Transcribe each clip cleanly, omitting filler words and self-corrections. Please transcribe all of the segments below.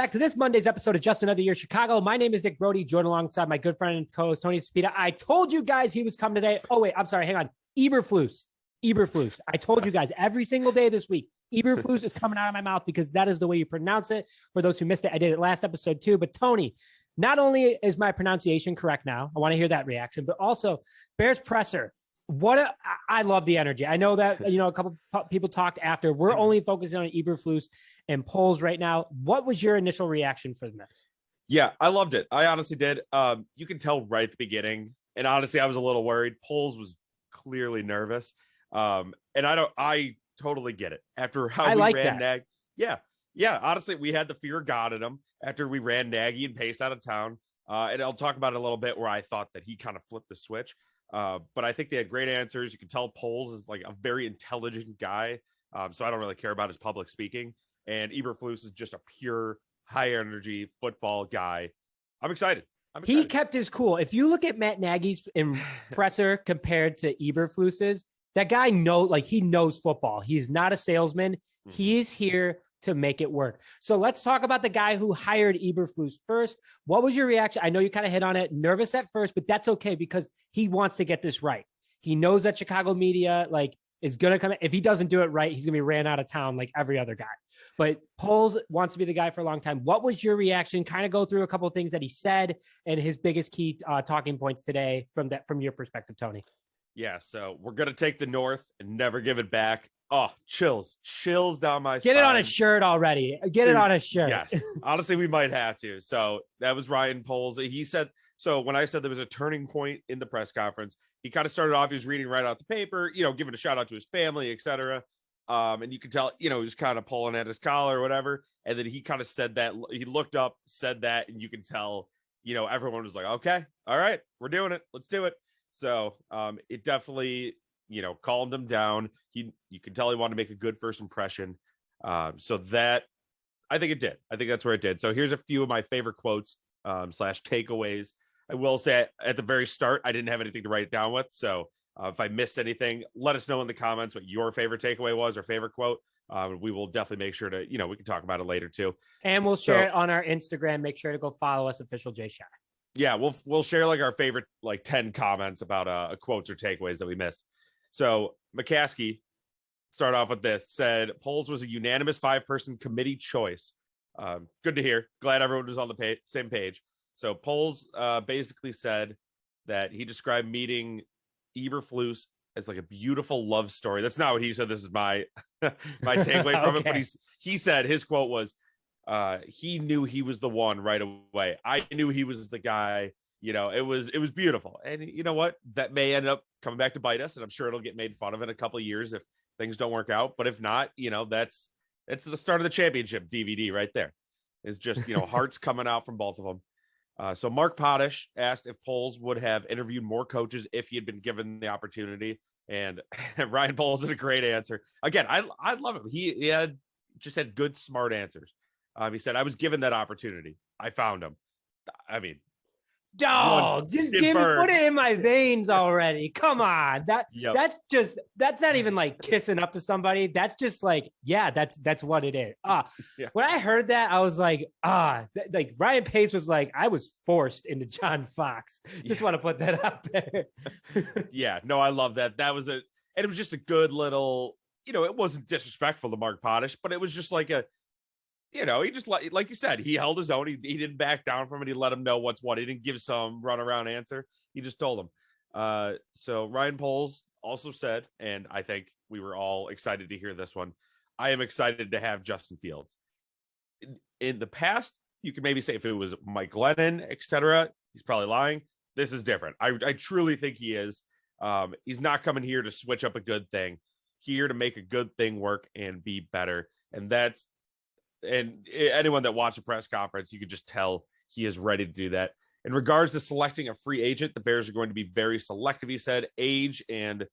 back to this Monday's episode of Just Another Year Chicago. My name is Nick Brody, joined alongside my good friend and co-host Tony Spita. I told you guys he was coming today. Oh, wait, I'm sorry. Hang on. Eberflus. I told you guys every single day this week, Eberflus is coming out of my mouth because that is the way you pronounce it. For those who missed it, I did it last episode too. But Tony, not only is my pronunciation correct now, I want to hear that reaction, but also Bears presser. I love the energy. I know that, a couple people talked after. We're only focusing on Eberflus and polls right now. What was your initial reaction for this? Yeah, I loved it. I honestly did. You can tell right at the beginning. And honestly, I was a little worried. Polls was clearly nervous. And I totally get it. After how we ran Nagy. Yeah. Honestly, we had the fear of God in him after we ran Nagy and Pace out of town. And I'll talk about it a little bit where I thought that he kind of flipped the switch. But I think they had great answers. You can tell Poles is like a very intelligent guy. So I don't really care about his public speaking. And Eberflus is just a pure high energy football guy. I'm excited. He kept his cool. If you look at Matt Nagy's presser compared to Eberflus's, that guy he knows football. He's not a salesman. Mm-hmm. He's here to make it work. So let's talk about the guy who hired Eberflus first. What was your reaction? I know you kind of hit on it, nervous at first, but that's okay because he wants to get this right. He knows that Chicago media is going to come. If he doesn't do it right, he's going to be ran out of town like every other guy. But Poles wants to be the guy for a long time. What was your reaction? Kind of go through a couple of things that he said and his biggest key talking points today from your perspective, Tony. Yeah, so we're going to take the North and never give it back. Oh, chills down my spine. Get it on a shirt already. Dude, it on a shirt. Yes. Honestly, we might have to. So that was Ryan Poles. He said, so when I said there was a turning point in the press conference, he kind of started off, he was reading right out the paper, giving a shout out to his family, etc. And you could tell, he was kind of pulling at his collar or whatever. And then he kind of said that, he looked up, said that, and you can tell, everyone was like, okay, all right, we're doing it. Let's do it. So it definitely, calmed him down. You could tell he wanted to make a good first impression. So that, I think it did. I think that's where it did. So here's a few of my favorite quotes / takeaways. I will say at the very start, I didn't have anything to write it down with. So if I missed anything, let us know in the comments what your favorite takeaway was or favorite quote. We will definitely make sure to, we can talk about it later too. And we'll share it on our Instagram. Make sure to go follow us, Official J Shire. Yeah, we'll share our favorite 10 comments about quotes or takeaways that we missed. So McCaskey, start off with this, said Poles was a unanimous 5-person committee choice. Good to hear. Glad everyone was on the same page. So Poles basically said that he described meeting Eberflus as a beautiful love story. That's not what he said. This is my takeaway from it. But he said his quote was, he knew he was the one right away. I knew he was the guy. It was beautiful. And you know what? That may end up coming back to bite us, and I'm sure it'll get made fun of in a couple of years if things don't work out. But if not, that's the start of the championship DVD right there. It's just, hearts coming out from both of them. So Mark Potash asked if Poles would have interviewed more coaches if he had been given the opportunity. And Ryan Poles had a great answer. Again, I love him. He had good, smart answers. He said, I was given that opportunity. I found him. I mean, dog, just put it in my veins already. Come on. That's not even kissing up to somebody. That's just that's what it is. When I heard that, I was Ryan Pace was I was forced into John Fox. Just want to put that out there. Yeah, no, I love that. And it was just a good little, it wasn't disrespectful to Mark Potash, but it was just he just like you said, he held his own. He didn't back down from it. He let him know what's what. He didn't give some runaround answer. He just told him. So Ryan Poles also said, and I think we were all excited to hear this one, I am excited to have Justin Fields. In the past, you could maybe say if it was Mike Glennon, etc., he's probably lying. This is different. I truly think he is. He's not coming here to switch up a good thing. Here to make a good thing work and be better. And anyone that watched the press conference, you could just tell he is ready to do that. In regards to selecting a free agent, the Bears are going to be very selective, he said. Age and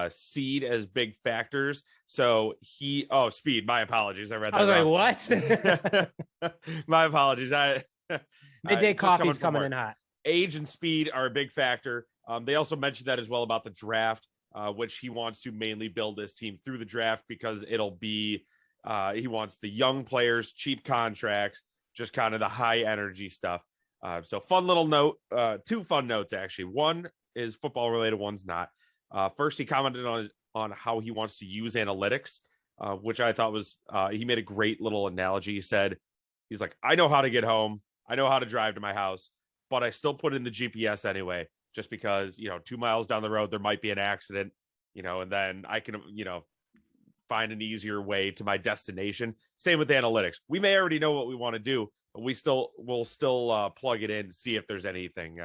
seed as big factors. So speed. My apologies. I read that. I was what? My apologies. Midday coffee's coming in hot. Age and speed are a big factor. They also mentioned that as well about the draft, which he wants to mainly build his team through the draft because it'll be he wants the young players, cheap contracts, just kind of the high energy stuff. So fun little note, two fun notes, actually. One is football related, one's not. First, he commented on how he wants to use analytics, which I thought was, he made a great little analogy. He said, he's like, I know how to get home. I know how to drive to my house, but I still put in the GPS anyway, just because, 2 miles down the road, there might be an accident, and then I can, find an easier way to my destination. Same with analytics. We may already know what we want to do, but we'll still plug it in to see if there's anything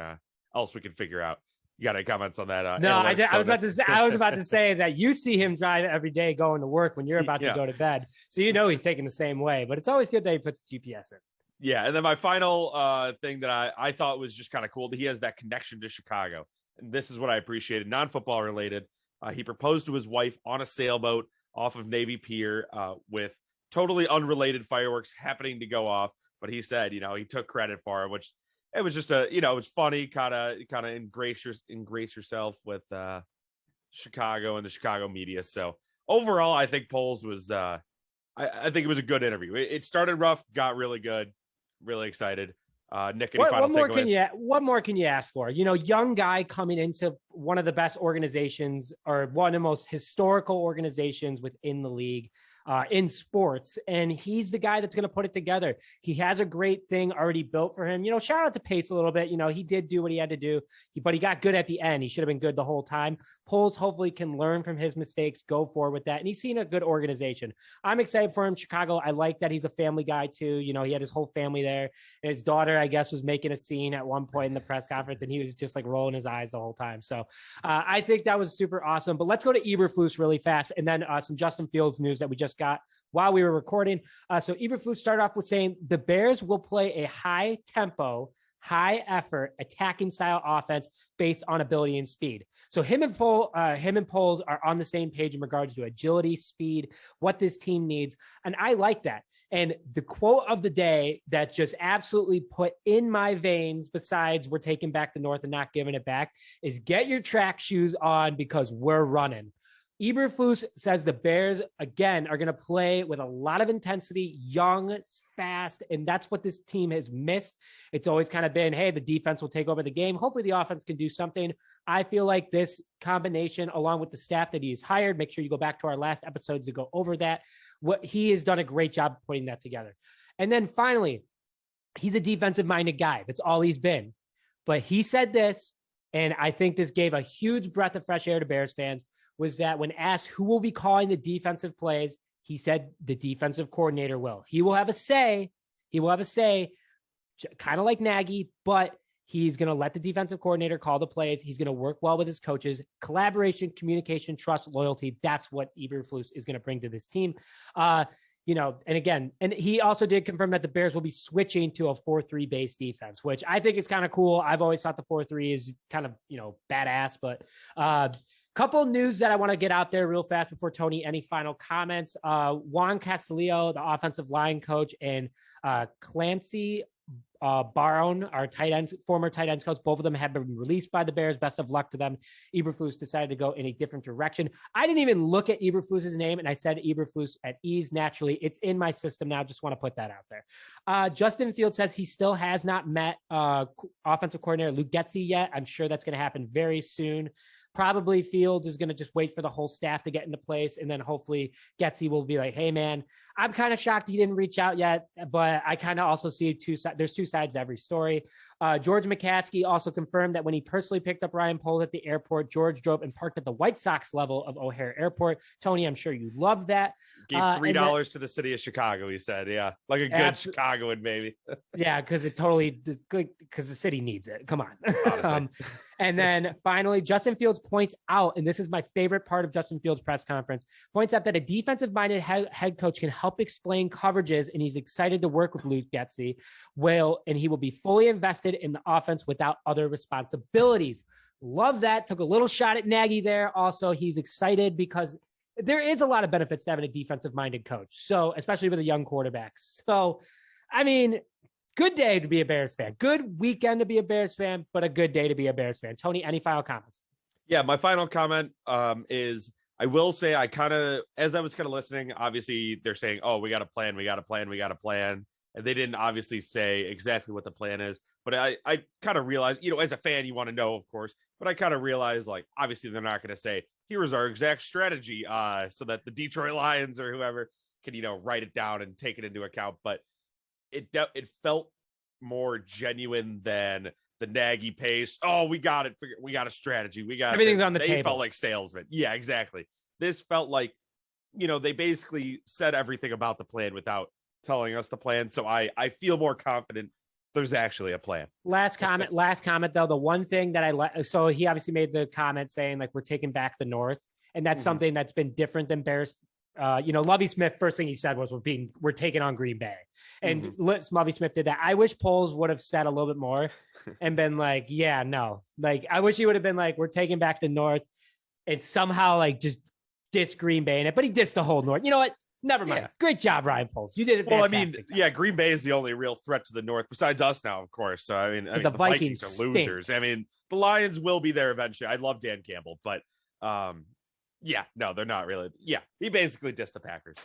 else we can figure out. You got any comments on that? No, I was about to say that you see him drive every day going to work when you're about to go to bed. So he's taking the same way, but it's always good that he puts GPS in. Yeah. And then my final thing that I thought was just kind of cool, that he has that connection to Chicago. And this is what I appreciated, non-football related. He proposed to his wife on a sailboat off of Navy Pier with totally unrelated fireworks happening to go off. But he said, he took credit for it, which it was just it was funny, kind of ingrace yourself with Chicago and the Chicago media. So overall, I think Poles was, I think it was a good interview. It started rough, got really good, really excited. Nick, any final takeaways? What more can you ask for? Young guy coming into one of the best organizations, or one of the most historical organizations within the league. In sports, and he's the guy that's going to put it together. He has a great thing already built for him. Shout out to Pace a little bit. He did do what he had to do, but he got good at the end. He should have been good the whole time. Poles hopefully can learn from his mistakes, go forward with that, and he's seen a good organization. I'm excited for him. Chicago, I like that he's a family guy too. He had his whole family there. And his daughter, I guess, was making a scene at one point in the press conference, and he was just like rolling his eyes the whole time. So I think that was super awesome. But let's go to Eberflus really fast, and then some Justin Fields news that we just got while we were recording. So Eberflus started off with saying the Bears will play a high tempo, high effort attacking style offense based on ability and speed. So him and Poles are on the same page in regards to agility, speed, what this team needs. And I like that. And the quote of the day that just absolutely put in my veins, besides we're taking back the North and not giving it back, is get your track shoes on because we're running. Eberflus says the Bears, again, are going to play with a lot of intensity, young, fast, and that's what this team has missed. It's always kind of been, hey, the defense will take over the game. Hopefully the offense can do something. I feel like this combination, along with the staff that he's hired, make sure you go back to our last episodes to go over that. What he has done a great job putting that together. And then finally, he's a defensive-minded guy. That's all he's been. But he said this, and I think this gave a huge breath of fresh air to Bears fans, was that when asked who will be calling the defensive plays, he said the defensive coordinator will. He will have a say. Kind of like Nagy, but he's going to let the defensive coordinator call the plays. He's going to work well with his coaches. Collaboration, communication, trust, loyalty. That's what Eberflus is going to bring to this team. And he also did confirm that the Bears will be switching to a 4-3 base defense, which I think is kind of cool. I've always thought the 4-3 is kind of, badass, but couple news that I want to get out there real fast before Tony, any final comments. Juan Castillo, the offensive line coach, and Clancy Barone, our former tight ends coach, both of them have been released by the Bears. Best of luck to them. Eberflus decided to go in a different direction. I didn't even look at Eberflus's name, and I said Eberflus at ease naturally. It's in my system now. Just want to put that out there. Justin Fields says he still has not met offensive coordinator Luke Getsy yet. I'm sure that's going to happen very soon. Probably Fields is going to just wait for the whole staff to get into place. And then hopefully Getsy will be like, hey, man, I'm kind of shocked he didn't reach out yet. But I kind of also see there's two sides to every story. George McCaskey also confirmed that when he personally picked up Ryan Poles at the airport, George drove and parked at the White Sox level of O'Hare Airport. Tony, I'm sure you love that. Gave $3 to the city of Chicago, he said. Yeah, like a good Chicagoan, maybe. Yeah, because the city needs it. Come on. And then finally, Justin Fields points out, and this is my favorite part of Justin Fields' press conference, points out that a defensive-minded head coach can help explain coverages, and he's excited to work with Luke Getsy. And he will be fully invested in the offense without other responsibilities. Love that. Took a little shot at Nagy there. Also, he's excited because there is a lot of benefits to having a defensive-minded coach, so especially with a young quarterback. So, I mean, good day to be a Bears fan. Good weekend to be a Bears fan, but a good day to be a Bears fan. Tony, any final comments? Yeah, my final comment is I will say as I was kind of listening, obviously they're saying, oh, we got a plan. And they didn't obviously say exactly what the plan is, but I kind of realized, as a fan, you want to know, of course, but I kind of realized, like, obviously they're not going to say, here's our exact strategy, so that the Detroit Lions or whoever can, write it down and take it into account. But it felt more genuine than the Nagy pace. Oh, we got it. We got a strategy. We got everything's on the table. They felt like salesmen. Yeah, exactly. This felt like, they basically said everything about the plan without telling us the plan. So I feel more confident there's actually a plan. Last comment though. The one thing that I like, so he obviously made the comment saying like, we're taking back the North. And that's something that's been different than Bears. Lovie Smith, first thing he said was we're taking on Green Bay. And Lovie Smith did that. I wish Poles would have said a little bit more and been like, yeah, no. Like, I wish he would have been like, we're taking back the North and somehow like just diss Green Bay in it. But he dissed the whole North. You know what? Never mind. Yeah. Great job, Ryan Poles. You did it. Well, I mean, Green Bay is the only real threat to the North besides us now, of course. So, I mean the Vikings are losers. Stink. I mean, the Lions will be there eventually. I love Dan Campbell, but no, they're not really. Yeah, he basically dissed the Packers.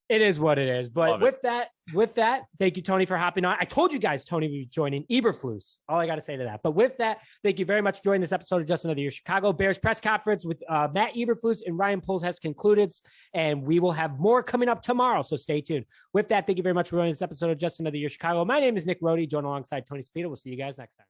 It is what it is. But with that, thank you, Tony, for hopping on. I told you guys Tony would be joining. Eberflus. All I got to say to that. But with that, thank you very much for joining this episode of Just Another Year Chicago Bears press conference with Matt Eberflus and Ryan Poles has concluded, and we will have more coming up tomorrow. So stay tuned. With that, thank you very much for joining this episode of Just Another Year Chicago. My name is Nick Rohde, joined alongside Tony Spita. We'll see you guys next time.